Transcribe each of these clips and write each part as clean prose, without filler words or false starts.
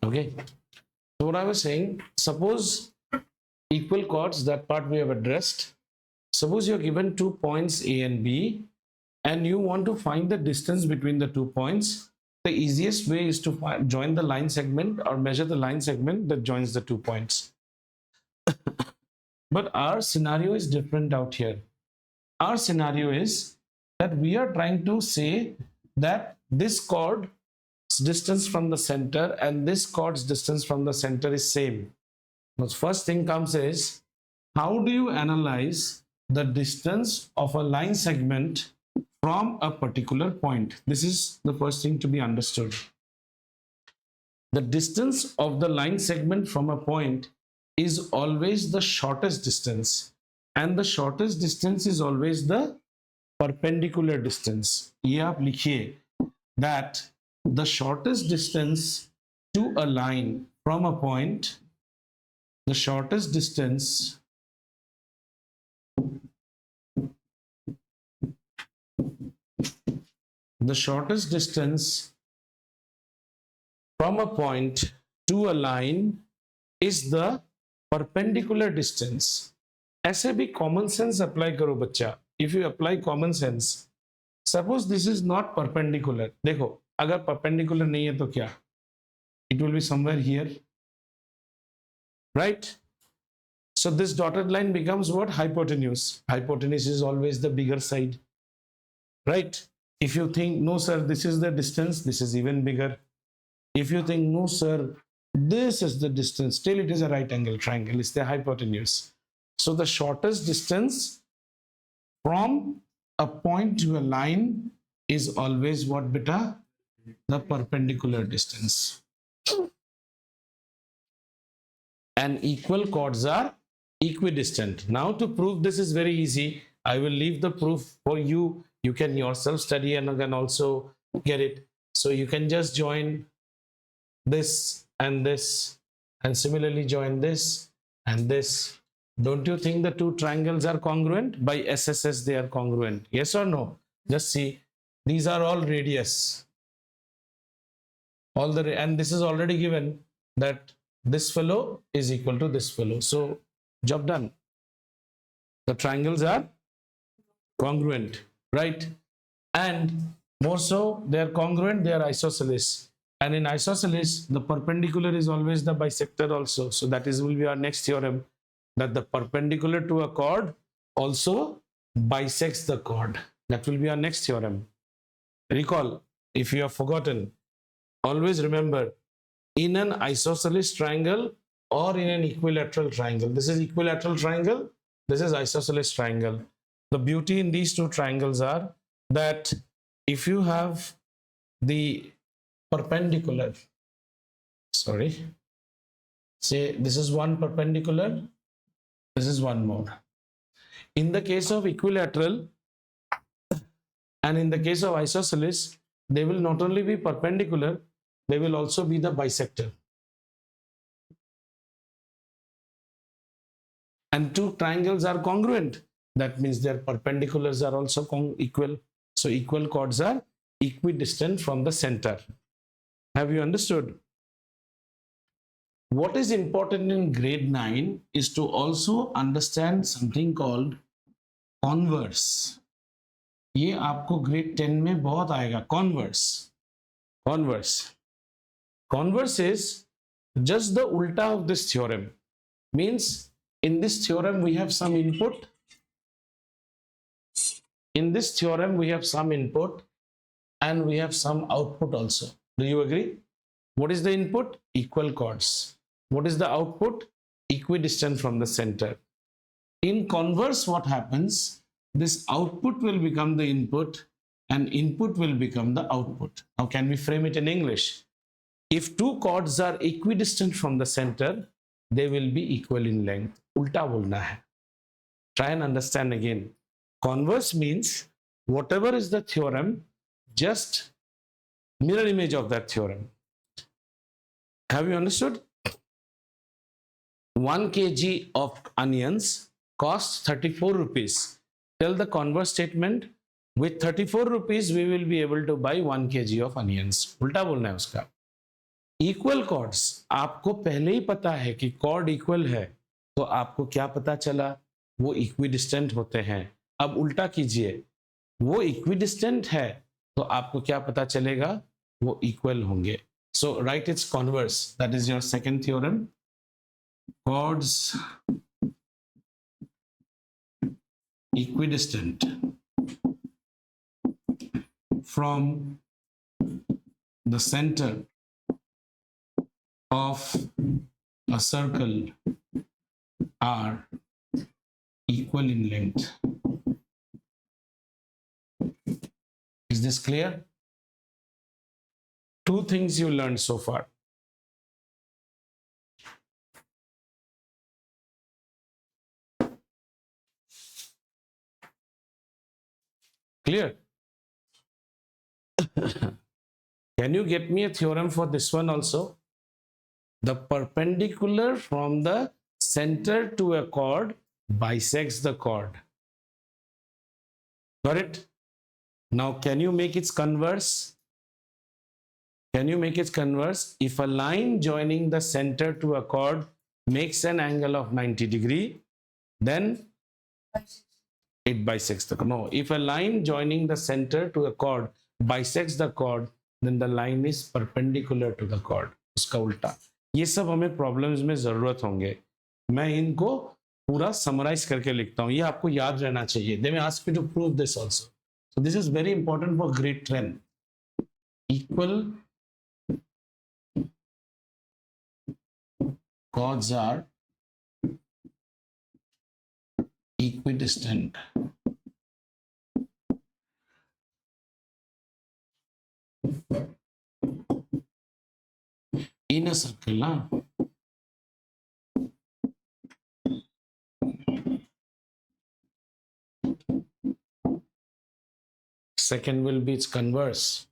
Okay. So what I was saying, suppose equal chords, that part we have addressed. Suppose you're given 2 points A and B, and you want to find the distance between the 2 points. The easiest way is to join the line segment or measure the line segment that joins the 2 points. But our scenario is different out here. Our scenario is that we are trying to say that this chord's distance from the center and this chord's distance from the center is same. The first thing comes is, how do you analyze the distance of a line segment from a particular point? This is the first thing to be understood. The distance of the line segment from a point is always the shortest distance, and the shortest distance is always the perpendicular distance. ये आप लिखिए that the shortest distance to a line from a point, the shortest distance from a point to a line is the perpendicular distance. ऐसे भी common sense apply करो बच्चा. If you apply common sense, suppose this is not perpendicular. देखो, अगर perpendicular नहीं है तो क्या? It will be somewhere here, right? So this dotted line becomes what? Hypotenuse. Hypotenuse is always the bigger side, right? If you think, no sir, this is the distance, this is even bigger. If you think, no sir, this is the distance, still it is a right angle triangle, it's the hypotenuse. So the shortest distance from a point to a line is always what, beta? The perpendicular distance. And equal chords are equidistant. Now to prove this is very easy. I will leave the proof for you. You can yourself study and again also get it. So you can just join this and similarly join this and this. Don't you think the two triangles are congruent? By SSS they are congruent. Yes or no? Just see. These are all radius. And this is already given that this fellow is equal to this fellow. So job done. The triangles are congruent, right? And more so, they are congruent, they are isosceles. And in isosceles, the perpendicular is always the bisector also. So that will be our next theorem, that the perpendicular to a chord also bisects the chord. That will be our next theorem. Recall, if you have forgotten, always remember, in an isosceles triangle or in an equilateral triangle, this is equilateral triangle, this is isosceles triangle. The beauty in these two triangles are that if you have the perpendicular, say this is one perpendicular, this is one more. In the case of equilateral and in the case of isosceles, they will not only be perpendicular, they will also be the bisector. And two triangles are congruent. That means their perpendiculars are also equal. So equal chords are equidistant from the center. Have you understood? What is important in grade 9 is to also understand something called converse. ये आपको grade 10 में बहुत आएगा. Converse. Converse is just the ulta of this theorem. Means in this theorem we have some input. In this theorem we have some input and we have some output also. Do you agree? What is the input? Equal chords. What is the output? Equidistant from the center. In converse, what happens? This output will become the input and input will become the output. How can we frame it in English? If two chords are equidistant from the center, they will be equal in length. Ulta bolna hai. Try and understand again. Converse means whatever is the theorem, just mirror image of that theorem. Have you understood? 1 kg of onions costs 34 rupees. Tell the converse statement, with 34 rupees we will be able to buy 1 kg of onions. Ulta bolna hai uska. Equal chords, आपको पहले ही पता है कि cord equal है, तो आपको क्या पता चला, वो इक्विडिस्टेंट होते हैं। अब उल्टा कीजिए, वो इक्विडिस्टेंट है तो आपको क्या पता चलेगा, वो इक्वल होंगे। So right it's converse, that is your second theorem. Chords equidistant from the center of a circle are equal in length. Is this clear? Two things you learned so far. Clear? Can you get me a theorem for this one also? The perpendicular from the center to a chord bisects the chord. Got it? Now, can you make its converse? Can you make its converse? If a line joining the center to a chord makes an angle of 90 degree, then it bisects the chord. No, if a line joining the center to a chord bisects the chord, then the line is perpendicular to the chord. उसका उल्टा। ये सब हमें problems में जरूरत होंगे, मैं इनको पूरा समराइज करके लिखता हूँ, ये आपको याद रहना चाहिए। They may ask me to prove this also. So this is very important for grade 10. Equal chords are equidistant in a circle. Huh? Second will be its converse.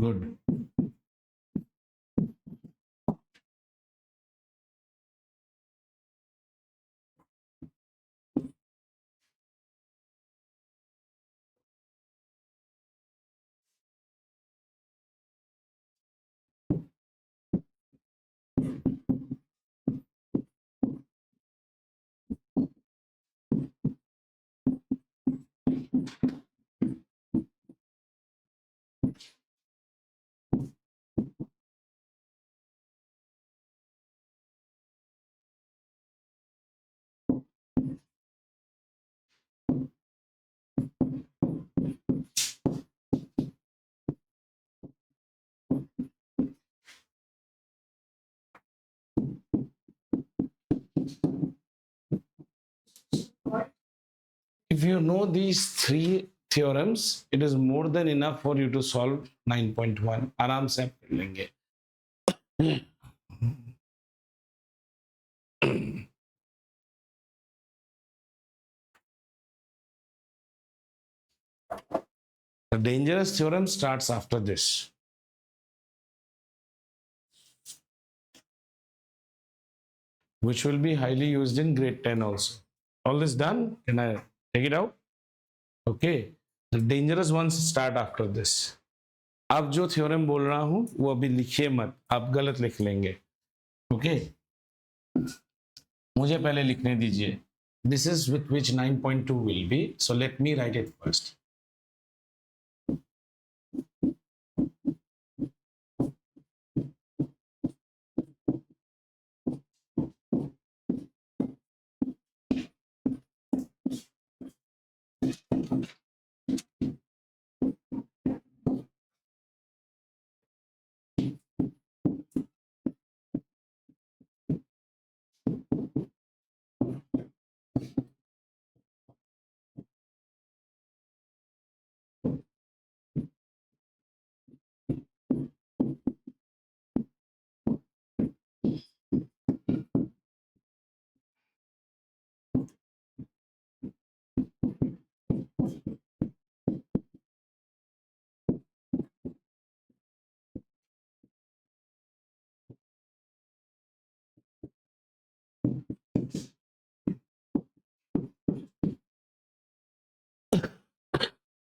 Good. If you know these three theorems, it is more than enough for you to solve 9.1. आराम से आप कर लेंगे। The dangerous theorem starts after this. Which will be highly used in grade 10 also. All this done? Can I take it out? Okay. The dangerous ones start after this. अब जो theorem बोल रहा हूं वो अभी लिखिए मत, आप गलत लिख लेंगे। ओके, मुझे पहले लिखने दीजिए। This is with which 9.2 will be. So let me write it first.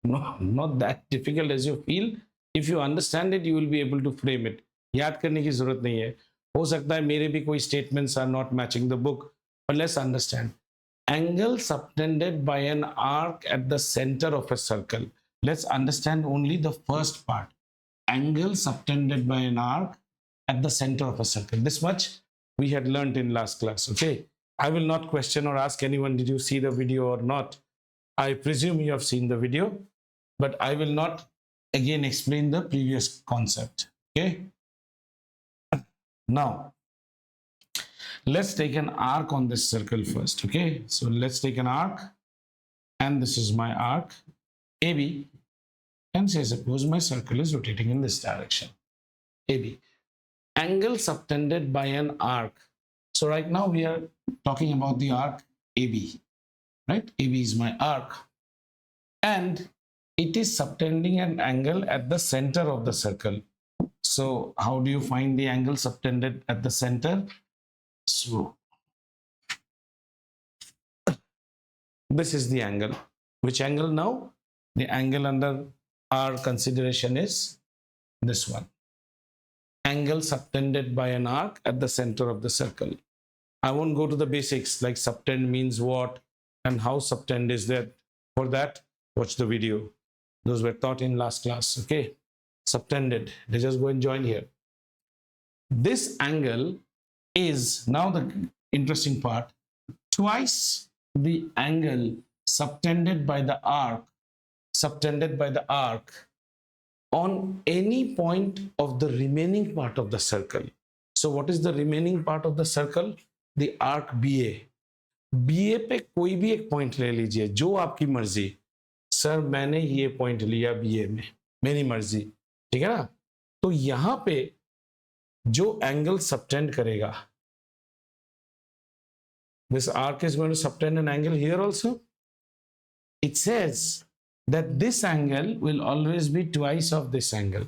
No, not that difficult as you feel. If you understand it, you will be able to frame it. याद करने की जरूरत नहीं है. हो सकता है मेरे भी कोई statements are not matching the book, but let's understand. Angle subtended by an arc at the center of a circle. Let's understand only the first part. Angle subtended by an arc at the center of a circle. This much we had learned in last class. Okay, I will not question or ask anyone, did you see the video or not? I presume you have seen the video, but I will not again explain the previous concept. Okay, now let's take an arc on this circle first. Okay, so let's take an arc, and this is my arc AB, and say suppose my circle is rotating in this direction, AB. Angle subtended by an arc. So right now we are talking about the arc AB, right? AB is my arc, and it is subtending an angle at the center of the circle. So how do you find the angle subtended at the center? So this is the angle. Which angle now? The angle under our consideration is this one. Angle subtended by an arc at the center of the circle. I won't go to the basics like subtend means what and how subtend is that. For that, watch the video. Those were taught in last class. Okay, subtended. Let's just go and join here. This angle is now the interesting part. Twice the angle subtended by the arc on any point of the remaining part of the circle. So what is the remaining part of the circle? The arc BA. BA पे कोई भी एक point ले लीजिए, जो आपकी मर्जी. Sir मैंने ये पॉइंट लिया BA में, मेरी मर्जी, ठीक है ना? तो यहां पे जो एंगल सबटेंड करेगा, this arc is going to subtend an angle here also. It says that this angle will always be twice of this angle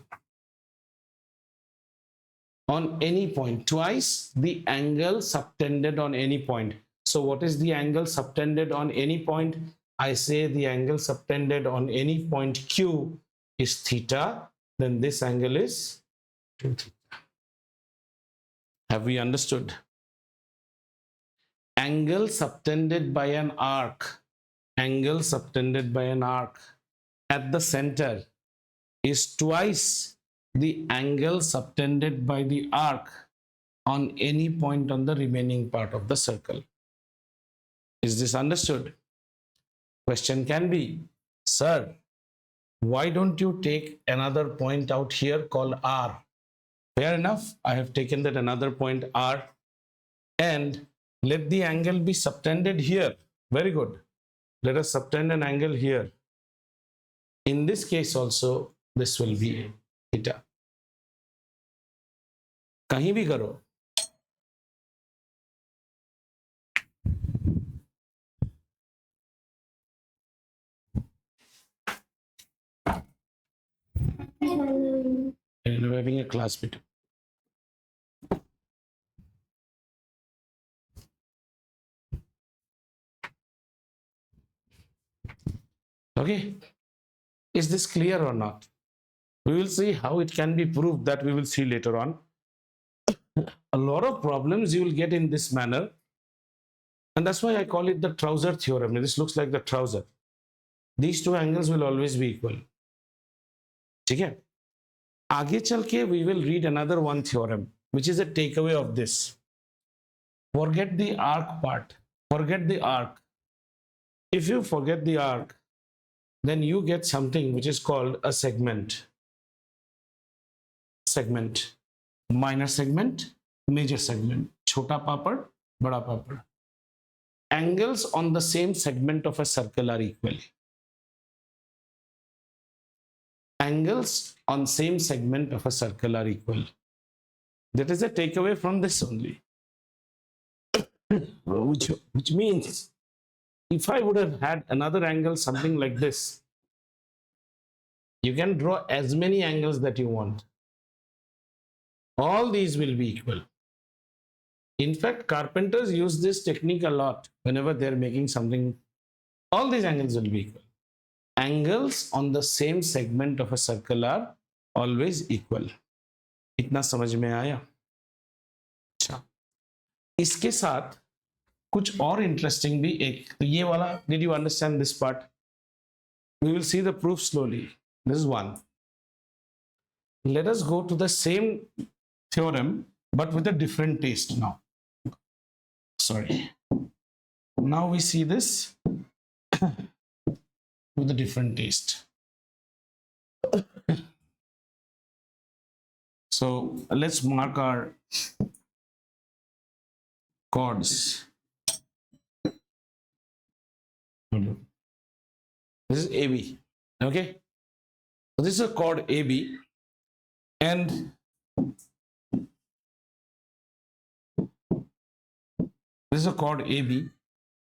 on any point. Twice the angle subtended on any point. So what is the angle subtended on any point? I say the angle subtended on any point Q is theta, then this angle is 2 theta. Have we understood? Angle subtended by an arc, angle subtended by an arc at the center is twice the angle subtended by the arc on any point on the remaining part of the circle. Is this understood? Question can be, sir, why don't you take another point out here called R? Fair enough, I have taken that another point R, and let the angle be subtended here. Very good. Let us subtend an angle here. In this case also, this will be theta. कहीं भी करो. And we're having a class bit. Okay, is this clear or not? We will see how it can be proved. That we will see later on. A lot of problems you will get in this manner, and that's why I call it the trouser theorem. This looks like the trouser. These two angles will always be equal. ठीक है? आगे चल के we will read another one theorem, which is a takeaway of this. Forget the arc part. Forget the arc. If you forget the arc, then you get something which is called a segment. Segment. Minor segment, major segment. Chota papad, bada papad. Angles on the same segment of a circle are equal. Angles on same segment of a circle are equal. That is a takeaway from this only. Which means if I would have had another angle something like this, you can draw as many angles that you want. All these will be equal. In fact, carpenters use this technique a lot whenever they're making something. All these angles will be equal. angles on the same segment of a circle are always equal. इतना समझ में आया? अच्छा, इसके साथ कुछ और interesting भी एक, तो ये वाला, did you understand this part? We will see the proof slowly. This is one. Let us go to the same theorem but with a different taste now. Sorry. Now we see this with a different taste. So let's mark our chords. This is AB. Okay. So this is a chord AB, and this is a chord AB.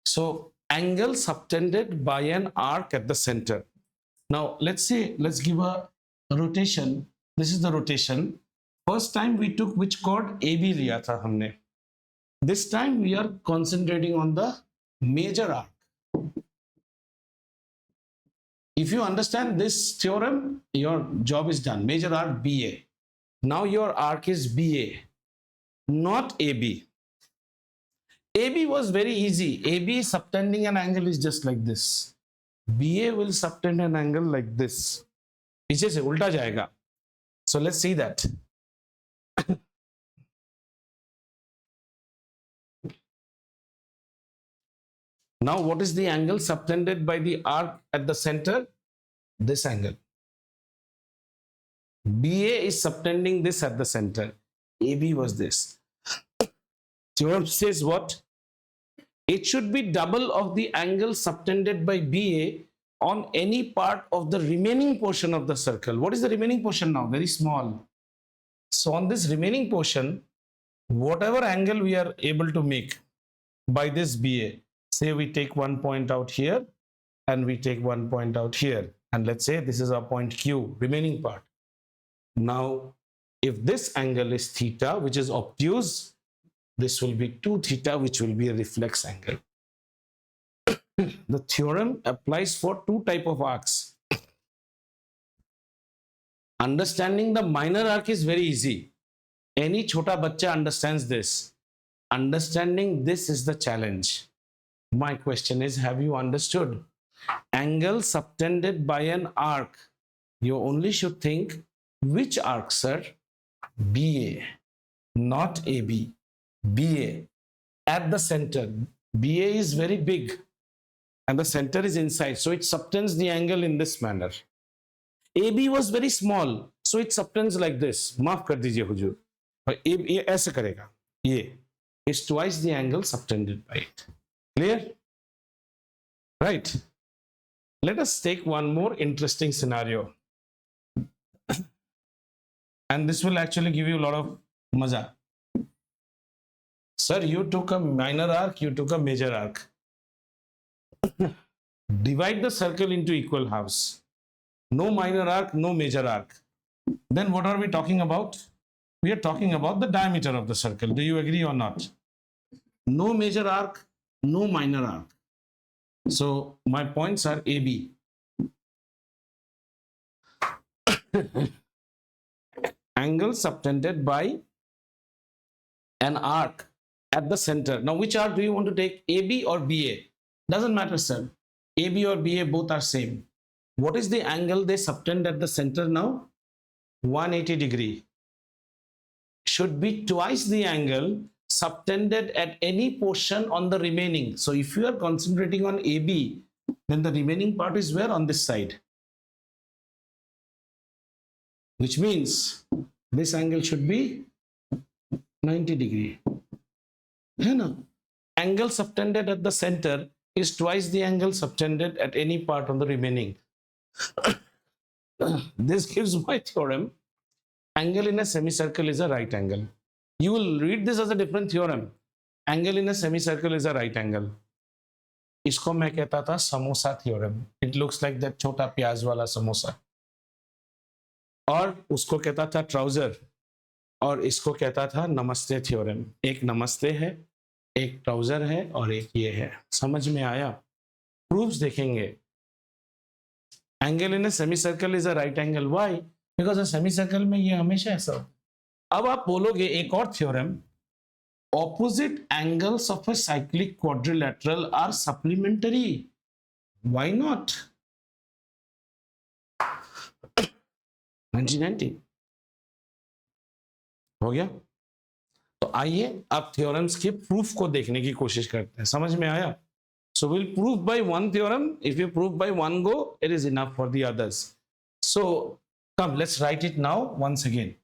So angle subtended by an arc at the center. Now let's say, let's give a rotation. This is the rotation. First time we took which chord? AB लिया था हमने. This time we are concentrating on the major arc. If you understand this theorem, your job is done. Major arc BA. Now your arc is BA, not AB. AB was very easy. AB subtending an angle is just like this. BA will subtend an angle like this. पीछे से उल्टा जाएगा. So let's see that. Now what is the angle subtended by the arc at the center? This angle. BA is subtending this at the center. AB was this. Theorem says what? It should be double of the angle subtended by BA on any part of the remaining portion of the circle. What is the remaining portion now? Very small. So on this remaining portion, whatever angle we are able to make by this BA, say we take one point out here and we take one point out here, and let's say this is our point Q, remaining part. Now, if this angle is theta, which is obtuse, this will be 2 theta, which will be a reflex angle. The theorem applies for 2 types of arcs. Understanding the minor arc is very easy. Any chota bachcha understands this. Understanding this is the challenge. My question is, have you understood? Angle subtended by an arc. You only should think, which arc, sir? BA, not AB. BA at the center. BA is very big and the center is inside, so it subtends the angle in this manner. AB was very small, so it subtends like this. माफ कर दीजिए हुजूर. ये ऐसे करेगा. ये is twice the angle subtended by it. Clear? Right. Let us take one more interesting scenario. And this will actually give you a lot of maza. Sir, you took a minor arc, you took a major arc. Divide the circle into equal halves. No minor arc, no major arc. Then what are we talking about? We are talking about the diameter of the circle. Do you agree or not? No major arc, no minor arc. So my points are AB. Angle subtended by an arc at the center. Now, which arc do you want to take? AB or BA? Doesn't matter, sir. AB or BA, both are same. What is the angle they subtend at the center now? 180 degree. Should be twice the angle subtended at any portion on the remaining. So if you are concentrating on AB, then the remaining part is where? On this side. Which means this angle should be 90 degree. Angle subtended at the center is twice the angle subtended at any part on the remaining. This gives my theorem. Angle in a semicircle is a right angle. You will read this as a different theorem. Angle in a semicircle is a right angle. इसको मैं कहता था samosa theorem. It looks like that छोटा प्याज वाला समोसा. और उसको कहता था ट्राउजर, और इसको कहता था नमस्ते थ्योरम. एक नमस्ते है, एक ट्राउजर है, और एक ये है. समझ में आया? प्रूफ्स देखेंगे. Angle in A semicircle is a right angle, why? Because a semicircle में ये हमेशा ऐसा होता है। अब आप बोलोगे एक और theorem, opposite angles of a cyclic quadrilateral are supplementary. Why not? 1990 हो गया। तो आइए अब थ्योरम्स के प्रूफ को देखने की कोशिश करते हैं। समझ में आया? So we'll prove by one theorem. If you prove by one go, it is enough for the others. So come, let's write it now once again.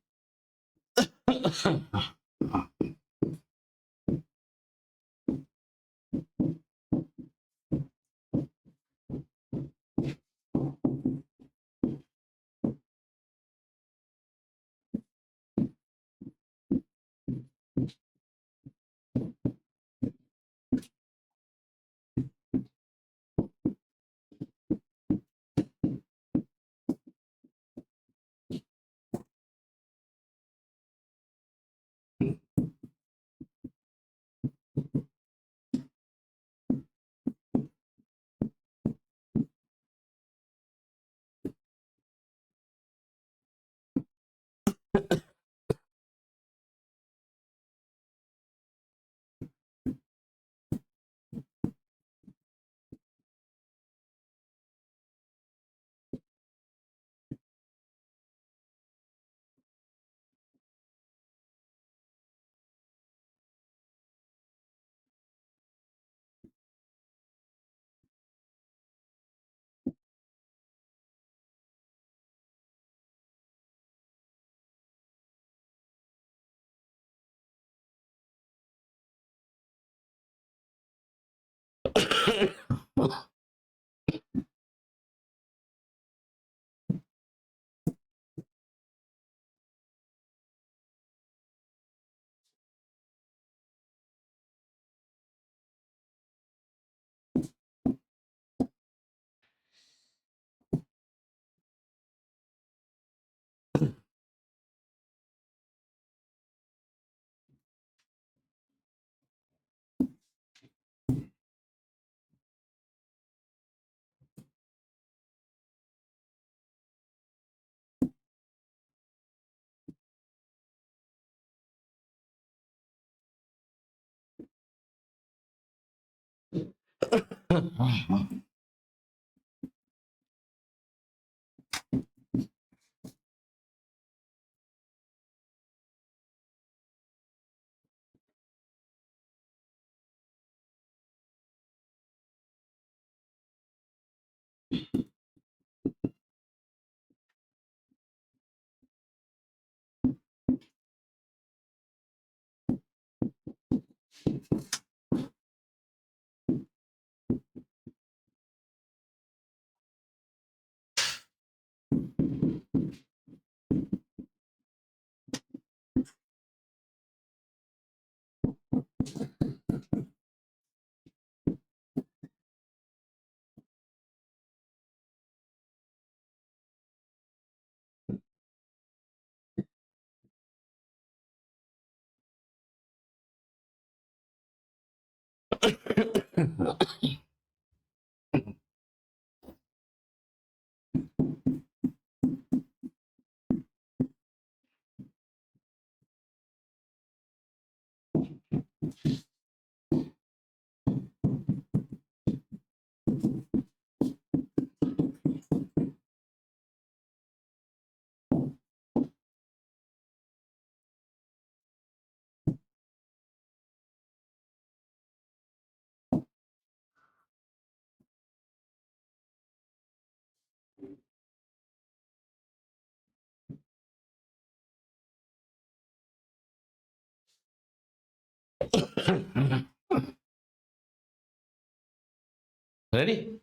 Ready?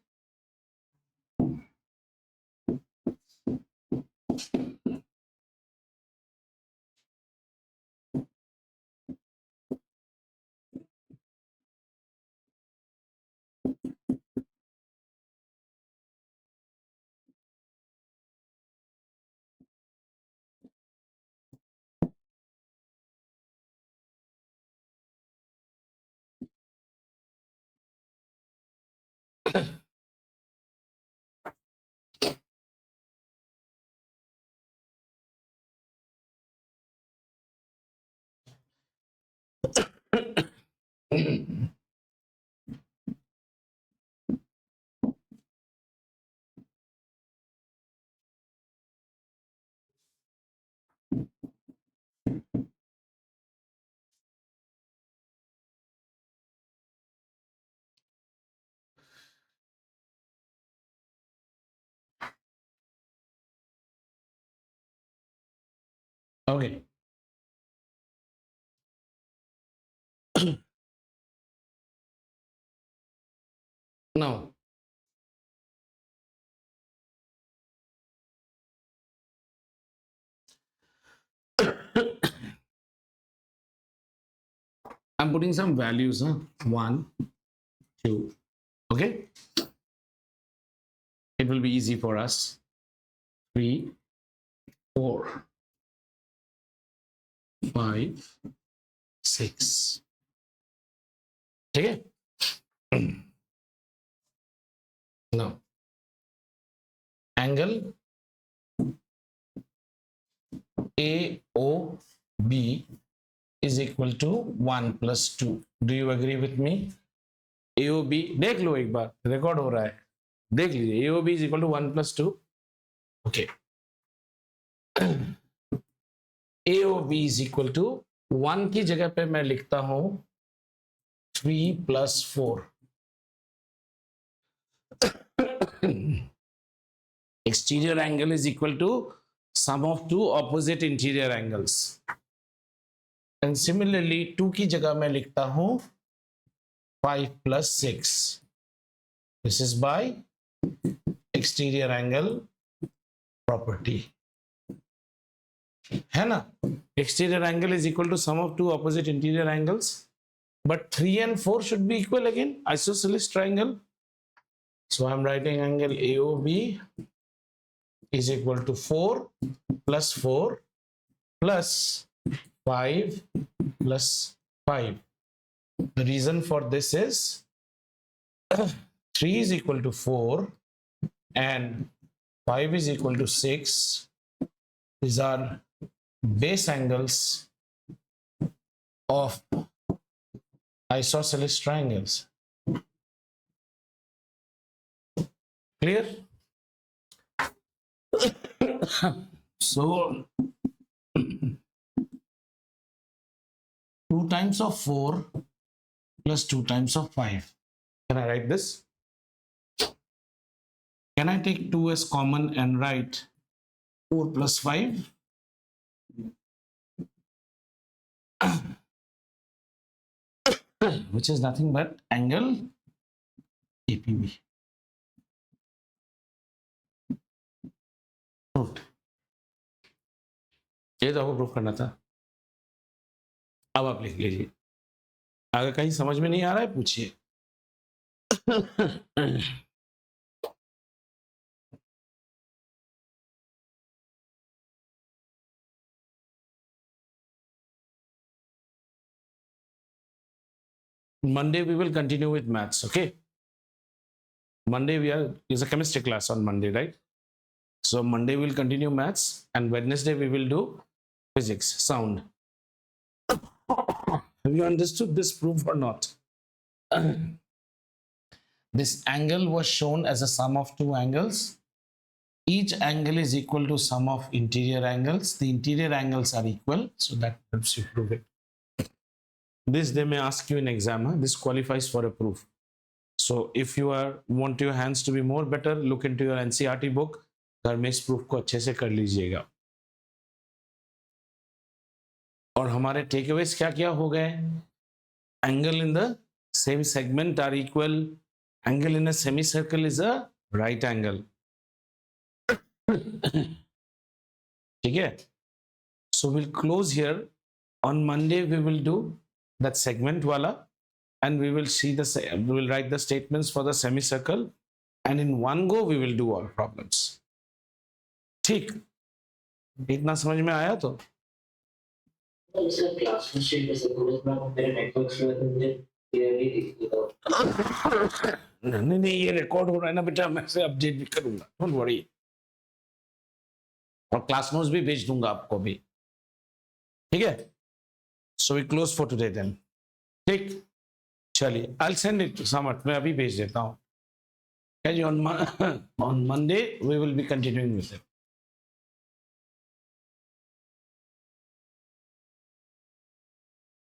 Okay. Now, I'm putting some values, huh? 1, 2. Okay. It will be easy for us. 3, 4, 5, 6. Okay. Now, angle AOB is equal to 1 plus 2. Do you agree with me? AOB, देख लो एक बार, record हो रहा है, देख लीजिए. AOB is equal to 1 plus 2. Okay. AOB is equal to 1 की जगह पे मैं लिखता हूं 3 plus 4. Exterior angle is equal to sum of two opposite interior angles. And similarly 2 की जगह मैं लिखता हूं 5 plus 6. This is by exterior angle property. है ना? Exterior angle is equal to sum of two opposite interior angles. But 3 and 4 should be equal again. Isosceles triangle. So I'm writing angle AOB is equal to 4 plus 4 plus 5 plus 5. The reason for this is 3 is equal to 4 and 5 is equal to 6. These are base angles of isosceles triangles. Clear? So 2 times of 4 plus 2 times of 5. Can I write this? Can I take 2 as common and write 4 plus 5? Which is nothing but angle APB. Proved. ये तो आपको proof करना था. अब आप लिख लीजिए. अगर कहीं समझ में नहीं आ रहा है पूछिए. Monday we will continue with maths. Okay. Monday is a chemistry class on Monday, right? So Monday we'll continue maths and Wednesday we will do physics, sound. Have you understood this proof or not? This angle was shown as a sum of two angles. Each angle is equal to sum of interior angles. The interior angles are equal, so that helps you prove it. This they may ask you in exam. Huh? This qualifies for a proof. So if you want your hands to be more better, look into your NCERT book. घर में इस proof को अच्छे से कर लीजिएगा. और हमारे टेकअवेज क्या क्या हो गए? Angle in the same segment are equal. Angle in a semicircle is a right angle. ठीक है? So we'll close here. On Monday we will do that segment wala, and we will write the statements for the semicircle, and in one go we will do all problems. ठीक? इतना समझ में आया तो? नहीं ये रिकॉर्ड हो रहा है ना बेटा, मैं से अपडेट भी करूंगा, डोंट वरी. और क्लास नोट्स भी भेज दूंगा आपको भी. ठीक है? So we close for today then. ठीक, चलिए, आई सेंड इट समट, मैं अभी भेज देता हूँ। on Monday we will be continuing with it.